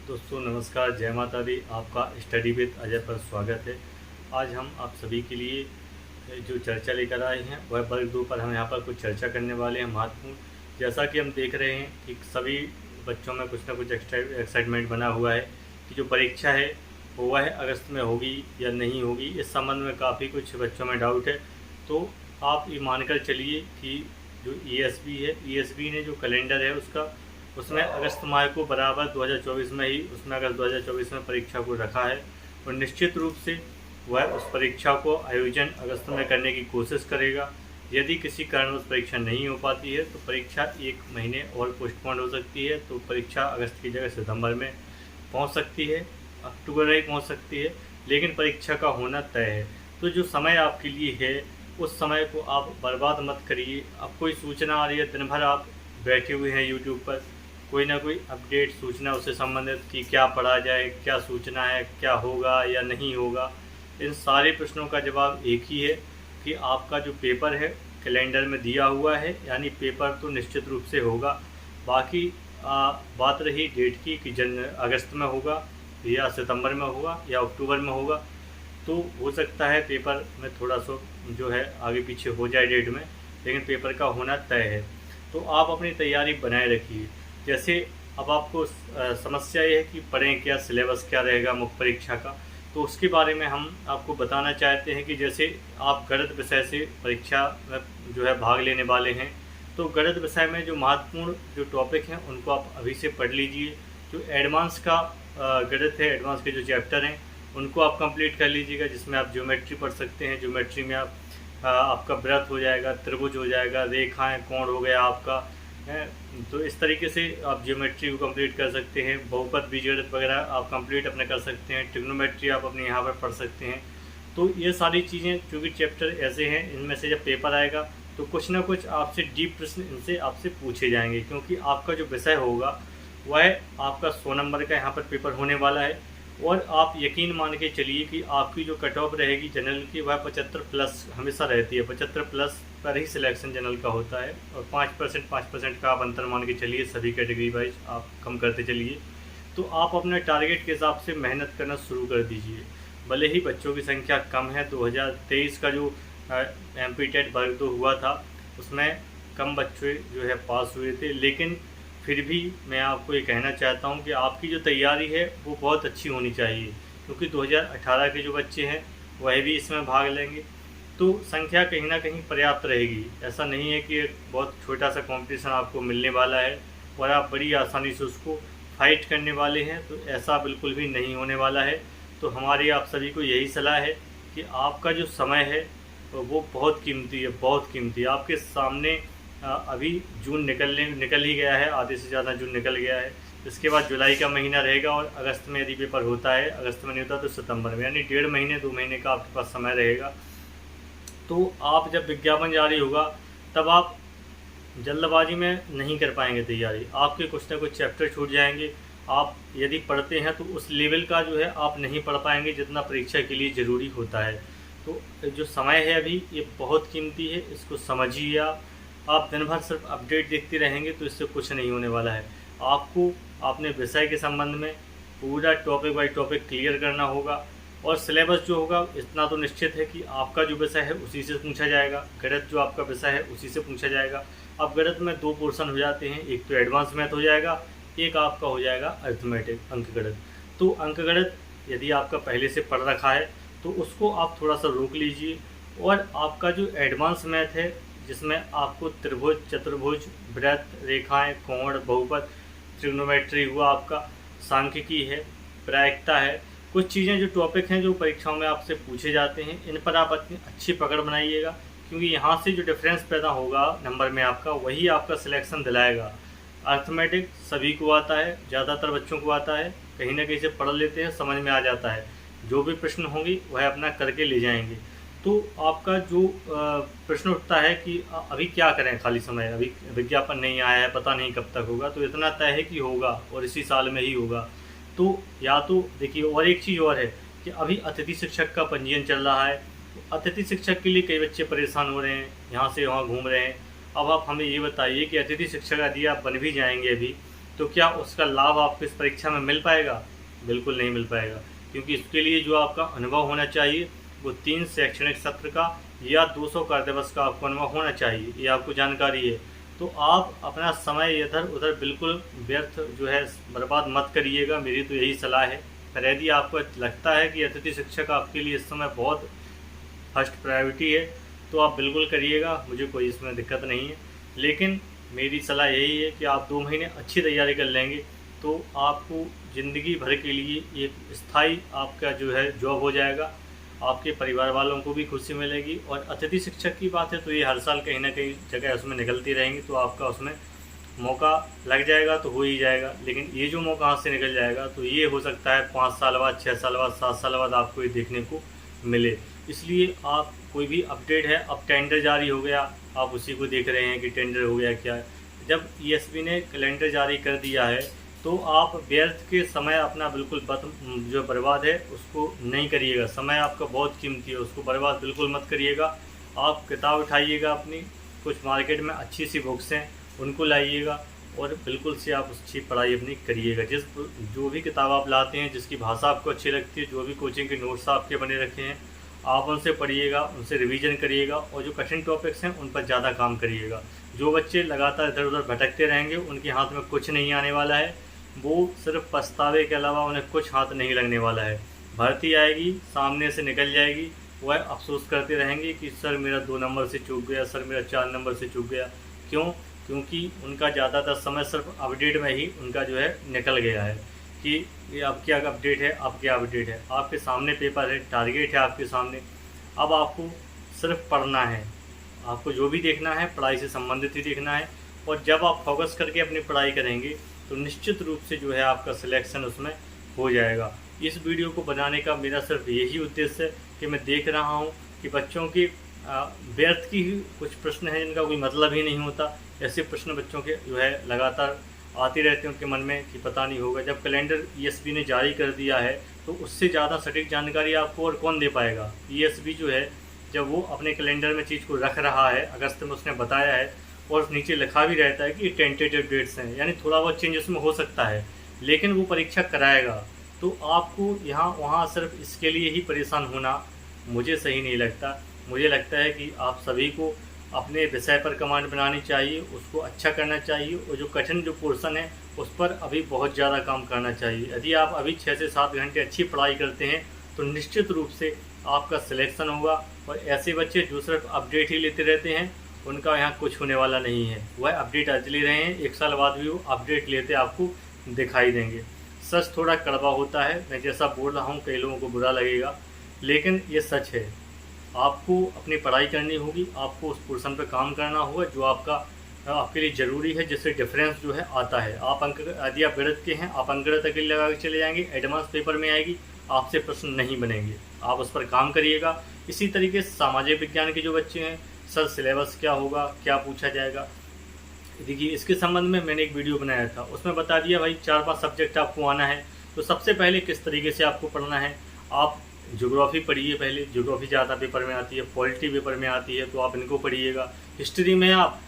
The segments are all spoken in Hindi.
दोस्तों नमस्कार, जय माता दी। आपका स्टडी विद अजय पर स्वागत है। आज हम आप सभी के लिए जो चर्चा लेकर आए हैं वह वर्ग 2 पर हम यहाँ पर कुछ चर्चा करने वाले हैं महत्वपूर्ण। जैसा कि हम देख रहे हैं कि सभी बच्चों में कुछ ना कुछ एक्साइटमेंट बना हुआ है कि जो परीक्षा है वो वह अगस्त में होगी या नहीं होगी। इस संबंध में काफ़ी कुछ बच्चों में डाउट है। तो आप ये मानकर चलिए कि जो ईएसबी है, ईएसबी ने जो कैलेंडर है उसमें अगस्त माह को बराबर 2024 में ही उसमें अगस्त 2024 में परीक्षा को रखा है और निश्चित रूप से वह उस परीक्षा को आयोजन अगस्त में करने की कोशिश करेगा। यदि किसी कारणवश परीक्षा नहीं हो पाती है तो परीक्षा 1 महीने और पोस्टपोन हो सकती है। तो परीक्षा अगस्त की जगह सितंबर में पहुंच सकती है, अक्टूबर में पहुंच सकती है, लेकिन परीक्षा का होना तय है। तो जो समय आपके लिए है उस समय को आप बर्बाद मत करिए। अब कोई सूचना आ रही है, दिन भर आप बैठे हुए हैं यूट्यूब पर, कोई ना कोई अपडेट सूचना उससे संबंधित कि क्या पढ़ा जाए, क्या सूचना है, क्या होगा या नहीं होगा। इन सारे प्रश्नों का जवाब एक ही है कि आपका जो पेपर है कैलेंडर में दिया हुआ है, यानी पेपर तो निश्चित रूप से होगा। बाकी बात रही डेट की कि अगस्त में होगा या सितंबर में होगा या अक्टूबर में होगा, तो हो सकता है पेपर में थोड़ा सा जो है आगे पीछे हो जाए डेट में, लेकिन पेपर का होना तय है। तो आप अपनी तैयारी बनाए रखिए। जैसे अब आपको समस्या ये है कि पढ़ें क्या, सिलेबस क्या रहेगा मुख्य परीक्षा का, तो उसके बारे में हम आपको बताना चाहते हैं कि जैसे आप गणित विषय से परीक्षा में जो है भाग लेने वाले हैं, तो गणित विषय में जो महत्वपूर्ण जो टॉपिक हैं उनको आप अभी से पढ़ लीजिए। जो एडवांस का गणित है, एडवांस के जो चैप्टर हैं उनको आप कंप्लीट कर लीजिएगा, जिसमें आप ज्योमेट्री पढ़ सकते हैं। ज्योमेट्री में आप आपका वृत्त हो जाएगा, त्रिभुज हो जाएगा, रेखाएं, कोण हो गया आपका है। तो इस तरीके से आप ज्योमेट्री को कंप्लीट कर सकते हैं। बहुपद, बीजगणित वगैरह आप कंप्लीट अपने कर सकते हैं। ट्रिग्नोमेट्री आप अपने यहाँ पर पढ़ सकते हैं। तो ये सारी चीज़ें चूँकि चैप्टर ऐसे हैं, इनमें से जब पेपर आएगा तो कुछ ना कुछ आपसे डीप प्रश्न इनसे आपसे पूछे जाएंगे, क्योंकि आपका जो विषय होगा वह आपका 100 नंबर का यहाँ पर पेपर होने वाला है। और आप यकीन मान के चलिए कि आपकी जो कट ऑफ रहेगी जनरल की वह 75 प्लस हमेशा रहती है। 75 प्लस पर ही सिलेक्शन जनरल का होता है और 5% का आप अंतर मान के चलिए, सभी कैटेगरी वाइज आप कम करते चलिए। तो आप अपने टारगेट के हिसाब से मेहनत करना शुरू कर दीजिए। भले ही बच्चों की संख्या कम है, 2023 का जो MP टेट वर्ग 2 हुआ था उसमें कम बच्चे जो है पास हुए थे, लेकिन फिर भी मैं आपको ये कहना चाहता हूँ कि आपकी जो तैयारी है वो बहुत अच्छी होनी चाहिए, क्योंकि 2018 के जो बच्चे हैं वह भी इसमें भाग लेंगे। तो संख्या कहीं ना कहीं पर्याप्त रहेगी। ऐसा नहीं है कि एक बहुत छोटा सा कंपटीशन आपको मिलने वाला है और आप बड़ी आसानी से उसको फाइट करने वाले हैं, तो ऐसा बिल्कुल भी नहीं होने वाला है। तो हमारी आप सभी को यही सलाह है कि आपका जो समय है वो बहुत कीमती है, बहुत कीमती है। आपके सामने अभी जून निकल ही गया है, आधे से ज़्यादा जून निकल गया है। इसके बाद जुलाई का महीना रहेगा और अगस्त में यदि पेपर होता है, अगस्त में नहीं होता तो सितंबर में, यानी 1.5 महीने 2 महीने का आपके पास समय रहेगा। तो आप जब विज्ञापन जारी होगा तब आप जल्दबाजी में नहीं कर पाएंगे तैयारी, आपके कुछ ना कुछ चैप्टर छूट जाएंगे। आप यदि पढ़ते हैं तो उस लेवल का जो है आप नहीं पढ़ पाएंगे जितना परीक्षा के लिए ज़रूरी होता है। तो जो समय है अभी ये बहुत कीमती है, इसको समझिए। आप दिन भर सिर्फ अपडेट देखते रहेंगे तो इससे कुछ नहीं होने वाला है। आपको अपने विषय के संबंध में पूरा टॉपिक बाय टॉपिक क्लियर करना होगा और सिलेबस जो होगा इतना तो निश्चित है कि आपका जो विषय है उसी से पूछा जाएगा। गणित जो आपका विषय है उसी से पूछा जाएगा। अब गणित में 2 पोर्शन हो जाते हैं, एक तो एडवांस मैथ हो जाएगा, एक आपका हो जाएगा अरिथमेटिक, अंकगणित। तो अंकगणित यदि आपका पहले से पढ़ रखा है तो उसको आप थोड़ा सा रोक लीजिए, और आपका जो एडवांस मैथ है जिसमें आपको त्रिभुज, चतुर्भुज, वृत्त, रेखाएं, कोण, बहुपद, ट्रिग्नोमेट्री हुआ, आपका सांख्यिकी है, प्रायिकता है, कुछ चीज़ें जो टॉपिक हैं जो परीक्षाओं में आपसे पूछे जाते हैं, इन पर आप अपनी अच्छी पकड़ बनाइएगा, क्योंकि यहाँ से जो डिफरेंस पैदा होगा नंबर में आपका, वही आपका सिलेक्शन दिलाएगा। अर्थमेटिक सभी को आता है, ज़्यादातर बच्चों को आता है, कहीं ना कहीं से पढ़ लेते हैं, समझ में आ जाता है। जो भी प्रश्न होंगे वह अपना करके ले जाएंगे। तो आपका जो प्रश्न उठता है कि अभी क्या करें खाली समय, अभी विज्ञापन नहीं आया है, पता नहीं कब तक होगा, तो इतना तय है कि होगा और इसी साल में ही होगा। तो या तो देखिए, और एक चीज़ और है कि अभी अतिथि शिक्षक का पंजीयन चल रहा है। तो अतिथि शिक्षक के लिए कई बच्चे परेशान हो रहे हैं, यहाँ से वहाँ घूम रहे हैं। अब आप हमें ये बताइए कि अतिथि शिक्षक यदि आप बन भी जाएंगे अभी, तो क्या उसका लाभ आपको इस परीक्षा में मिल पाएगा? बिल्कुल नहीं मिल पाएगा, क्योंकि इसके लिए जो आपका अनुभव होना चाहिए वो 3 शैक्षणिक सत्र का या 200 कार्य दिवस का आपको अनुभव होना चाहिए, ये आपको जानकारी है। तो आप अपना समय इधर उधर बिल्कुल व्यर्थ जो है बर्बाद मत करिएगा, मेरी तो यही सलाह है। पर यदि आपको लगता है कि अतिथि शिक्षक आपके लिए इस समय बहुत फर्स्ट प्रायोरिटी है तो आप बिल्कुल करिएगा, मुझे कोई इसमें दिक्कत नहीं है। लेकिन मेरी सलाह यही है कि आप 2 महीने अच्छी तैयारी कर लेंगे तो आपको ज़िंदगी भर के लिए एक स्थायी आपका जो है जॉब हो जाएगा, आपके परिवार वालों को भी खुशी मिलेगी। और अतिथि शिक्षक की बात है तो ये हर साल कहीं ना कहीं जगह उसमें निकलती रहेंगी, तो आपका उसमें मौका लग जाएगा तो हो ही जाएगा। लेकिन ये जो मौका हाथ से निकल जाएगा तो ये हो सकता है 5 साल बाद, 6 साल बाद, 7 साल बाद आपको ये देखने को मिले। इसलिए आप कोई भी अपडेट है, अब टेंडर जारी हो गया, आप उसी को देख रहे हैं कि टेंडर हो गया क्या। जब ईएसपी ने कैलेंडर जारी कर दिया है तो आप व्यर्थ के समय अपना बिल्कुल जो बर्बाद है उसको नहीं करिएगा। समय आपका बहुत कीमती है, उसको बर्बाद बिल्कुल मत करिएगा। आप किताब उठाइएगा अपनी, कुछ मार्केट में अच्छी सी बुक्स हैं उनको लाइएगा और बिल्कुल से आप अच्छी पढ़ाई अपनी करिएगा। जो भी किताब आप लाते हैं, जिसकी भाषा आपको अच्छी लगती है, जो भी कोचिंग के नोट्स आपके बने रखे हैं, आप उनसे पढ़िएगा, उनसे रिवीजन करिएगा और जो कठिन टॉपिक्स हैं उन पर ज़्यादा काम करिएगा। जो बच्चे लगातार इधर उधर भटकते रहेंगे उनके हाथ में कुछ नहीं आने वाला है, वो सिर्फ पछतावे के अलावा उन्हें कुछ हाथ नहीं लगने वाला है। भर्ती आएगी, सामने से निकल जाएगी, वह अफसोस करते रहेंगे कि सर मेरा 2 नंबर से चूक गया, सर मेरा 4 नंबर से चूक गया। क्यों? क्योंकि उनका ज़्यादातर समय सिर्फ अपडेट में ही उनका जो है निकल गया है कि ये अब क्या अपडेट है, अब क्या अपडेट है। आपके सामने पेपर है, टारगेट है आपके सामने, अब आपको सिर्फ पढ़ना है। आपको जो भी देखना है पढ़ाई से संबंधित ही देखना है। और जब आप फोकस करके अपनी पढ़ाई करेंगे तो निश्चित रूप से जो है आपका सिलेक्शन उसमें हो जाएगा। इस वीडियो को बनाने का मेरा सिर्फ यही उद्देश्य है कि मैं देख रहा हूँ कि बच्चों की व्यर्थ की ही कुछ प्रश्न हैं जिनका कोई मतलब ही नहीं होता। ऐसे प्रश्न बच्चों के जो है लगातार आते रहते हैं उनके मन में कि पता नहीं होगा। जब कैलेंडर ईएसबी ने जारी कर दिया है तो उससे ज़्यादा सटीक जानकारी आपको और कौन दे पाएगा। ईएसबी जो है जब वो अपने कैलेंडर में चीज़ को रख रहा है, अगस्त में उसने बताया है और नीचे लिखा भी रहता है कि टेंटेटिव डेट्स हैं, यानी थोड़ा बहुत चेंज उसमें हो सकता है, लेकिन वो परीक्षा कराएगा। तो आपको यहाँ वहाँ सिर्फ इसके लिए ही परेशान होना मुझे सही नहीं लगता। मुझे लगता है कि आप सभी को अपने विषय पर कमांड बनानी चाहिए, उसको अच्छा करना चाहिए और जो कठिन जो पोर्शन है उस पर अभी बहुत ज़्यादा काम करना चाहिए। यदि आप अभी 6 से 7 घंटे अच्छी पढ़ाई करते हैं तो निश्चित रूप से आपका सिलेक्शन होगा। और ऐसे बच्चे जो सिर्फ अपडेट ही लेते रहते हैं उनका यहाँ कुछ होने वाला नहीं है। वह अपडेट आज ले रहे हैं, 1 साल बाद भी वो अपडेट लेते आपको दिखाई देंगे। सच थोड़ा कड़वा होता है, मैं जैसा बोल रहा हूँ कई लोगों को बुरा लगेगा, लेकिन ये सच है। आपको अपनी पढ़ाई करनी होगी, आपको उस पोर्शन पर काम करना होगा जो आपके लिए ज़रूरी है, जिससे डिफरेंस जो है आता है। आप अंक यदि आप गणित के हैं, आप अंक तक लगा के चले जाएंगे, एडवांस पेपर में आएगी, आपसे प्रश्न नहीं बनेंगे, आप उस पर काम करिएगा। इसी तरीके से सामाजिक विज्ञान के जो बच्चे हैं, सर सिलेबस क्या होगा, क्या पूछा जाएगा, देखिए इसके संबंध में मैंने एक वीडियो बनाया था, उसमें बता दिया भाई 4-5 सब्जेक्ट आपको आना है तो सबसे पहले किस तरीके से आपको पढ़ना है। आप ज्योग्राफी पढ़िए, पहले ज्योग्राफी ज़्यादा पेपर में आती है, पॉलिटी पेपर में आती है तो आप इनको पढ़िएगा। हिस्ट्री में आप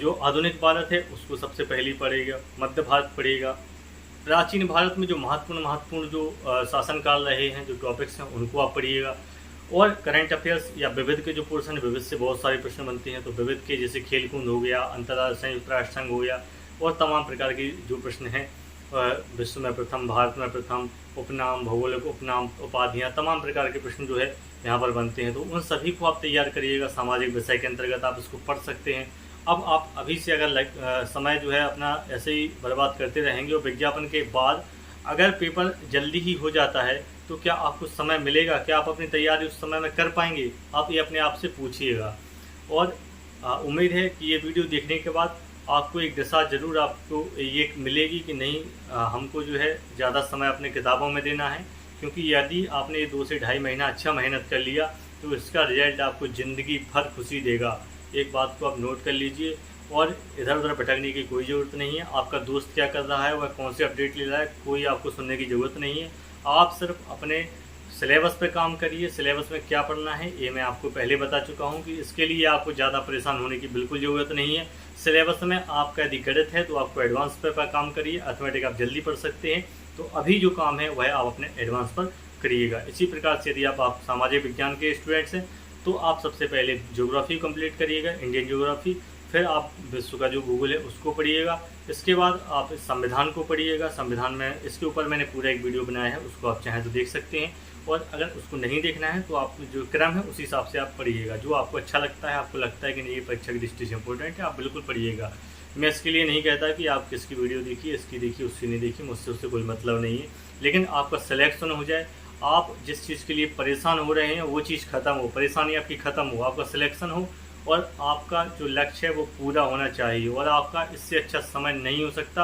जो आधुनिक भारत है उसको सबसे पहले पढ़िएगा, मध्य भारत पढ़िएगा, प्राचीन भारत में जो महत्वपूर्ण जो शासनकाल रहे हैं, जो टॉपिक्स हैं उनको आप पढ़िएगा। और करंट अफेयर्स या विविध के जो पोर्शन है, विविध से बहुत सारे प्रश्न बनते हैं, तो विविध के जैसे खेल कूद हो गया, अंतर्राष्ट्रीय संयुक्त राष्ट्र संघ हो गया और तमाम प्रकार के जो प्रश्न हैं, विश्व में प्रथम, भारत में प्रथम, उपनाम, भौगोलिक उपनाम, उपाधियाँ, तमाम प्रकार के प्रश्न जो है यहाँ पर बनते हैं, तो उन सभी को आप तैयार करिएगा। सामाजिक विषय के अंतर्गत आप इसको पढ़ सकते हैं। अब आप अभी से अगर समय जो है अपना ऐसे ही बर्बाद करते रहेंगे और विज्ञापन के बाद अगर पेपर जल्दी ही हो जाता है तो क्या आपको समय मिलेगा, क्या आप अपनी तैयारी उस समय में कर पाएंगे? आप ये अपने आप से पूछिएगा। और उम्मीद है कि ये वीडियो देखने के बाद आपको एक दिशा ज़रूर आपको ये मिलेगी कि नहीं, हमको जो है ज़्यादा समय अपने किताबों में देना है, क्योंकि यदि आपने ये 2 से ढाई महीना अच्छा मेहनत कर लिया तो इसका रिजल्ट आपको ज़िंदगी भर खुशी देगा। एक बात को आप नोट कर लीजिए और इधर उधर भटकने की कोई ज़रूरत नहीं है। आपका दोस्त क्या कर रहा है, वह कौन से अपडेट ले रहा है, कोई आपको सुनने की ज़रूरत नहीं है। आप सिर्फ अपने सिलेबस पे काम करिए। सिलेबस में क्या पढ़ना है ये मैं आपको पहले बता चुका हूँ कि इसके लिए आपको ज़्यादा परेशान होने की बिल्कुल ज़रूरत नहीं है। सिलेबस में आपका यदि गणित है तो आपको एडवांस पे पर काम करिए, अर्थमेटिक आप जल्दी पढ़ सकते हैं, तो अभी जो काम है वह आप अपने एडवांस पर करिएगा। इसी प्रकार से यदि आप सामाजिक विज्ञान के स्टूडेंट्स हैं तो आप सबसे पहले ज्योग्राफी कंप्लीट करिएगा, इंडियन ज्योग्राफी, फिर आप विश्व का जो भूगोल है उसको पढ़िएगा। इसके बाद आप संविधान को पढ़िएगा। संविधान में इसके ऊपर मैंने पूरा एक वीडियो बनाया है, उसको आप चाहें तो देख सकते हैं, और अगर उसको नहीं देखना है तो आप जो क्रम है उसी हिसाब से आप पढ़िएगा। जो आपको अच्छा लगता है, आपको लगता है कि नहीं ये परीक्षा की दृष्टि से इंपॉर्टेंट है, आप बिल्कुल पढ़िएगा। मैं इसके लिए नहीं कहता कि आप किसकी वीडियो देखिए, इसकी देखिए, उसकी नहीं देखिए, मुझसे उससे कोई मतलब नहीं है, लेकिन आपका सिलेक्शन हो जाए। आप जिस चीज़ के लिए परेशान हो रहे हैं वो चीज़ ख़त्म हो, परेशानी आपकी ख़त्म हो, आपका सिलेक्शन हो और आपका जो लक्ष्य है वो पूरा होना चाहिए। और आपका इससे अच्छा समय नहीं हो सकता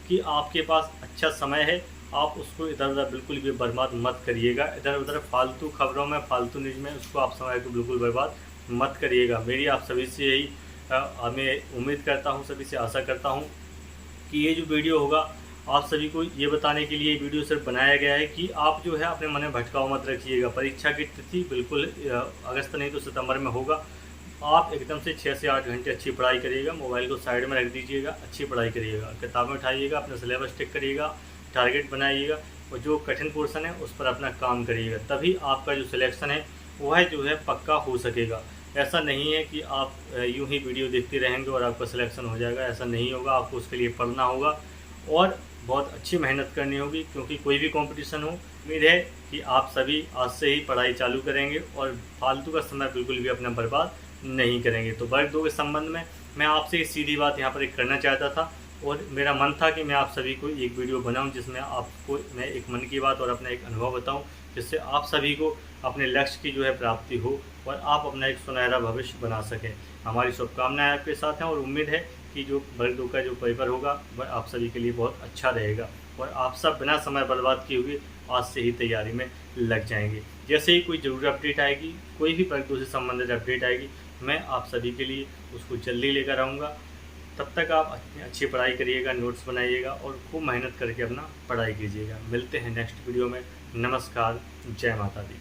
कि आपके पास अच्छा समय है, आप उसको इधर उधर बिल्कुल भी बर्बाद मत करिएगा। इधर उधर फालतू खबरों में, फालतू न्यूज़ में उसको आप समय को बिल्कुल बर्बाद मत करिएगा। मेरी आप सभी से यही मैं उम्मीद करता हूँ, सभी से आशा करता हूँ कि ये जो वीडियो होगा आप सभी को ये बताने के लिए वीडियो सिर्फ बनाया गया है कि आप जो है अपने मन में भटकाव मत रखिएगा। परीक्षा की तिथि बिल्कुल अगस्त नहीं तो सितंबर में होगा। आप एकदम से 6 से 8 घंटे अच्छी पढ़ाई करिएगा, मोबाइल को साइड में रख दीजिएगा, अच्छी पढ़ाई करिएगा, किताबें उठाइएगा, अपना सिलेबस टिक करिएगा, टारगेट बनाइएगा और जो कठिन पोर्शन है उस पर अपना काम करिएगा। तभी आपका जो सिलेक्शन है वह जो है पक्का हो सकेगा। ऐसा नहीं है कि आप यूं ही वीडियो देखते रहेंगे और आपका सिलेक्शन हो जाएगा, ऐसा नहीं होगा। आपको उसके लिए पढ़ना होगा और बहुत अच्छी मेहनत करनी होगी, क्योंकि कोई भी कंपटीशन हो। उम्मीद है कि आप सभी आज से ही पढ़ाई चालू करेंगे और फालतू का समय बिल्कुल भी अपना बर्बाद नहीं करेंगे। तो वर्ग 2 के संबंध में मैं आपसे सीधी बात यहाँ पर एक करना चाहता था और मेरा मन था कि मैं आप सभी को एक वीडियो बनाऊं जिसमें आपको मैं एक मन की बात और अपना एक अनुभव बताऊं, जिससे आप सभी को अपने लक्ष्य की जो है प्राप्ति हो और आप अपना एक सुनहरा भविष्य बना सकें। हमारी शुभकामनाएं आपके साथ हैं और उम्मीद है कि जो वर्ग 2 का जो पेपर होगा वह आप सभी के लिए बहुत अच्छा रहेगा और आप सब बिना समय बर्बाद किए हुए आज से ही तैयारी में लग जाएंगे। जैसे ही कोई ज़रूरी अपडेट आएगी, कोई भी वर्ग 2 से संबंधित अपडेट आएगी, मैं आप सभी के लिए उसको जल्दी लेकर आऊँगा। तब तक आप अच्छी पढ़ाई करिएगा, नोट्स बनाइएगा और खूब मेहनत करके अपना पढ़ाई कीजिएगा। मिलते हैं नेक्स्ट वीडियो में। नमस्कार, जय माता दी।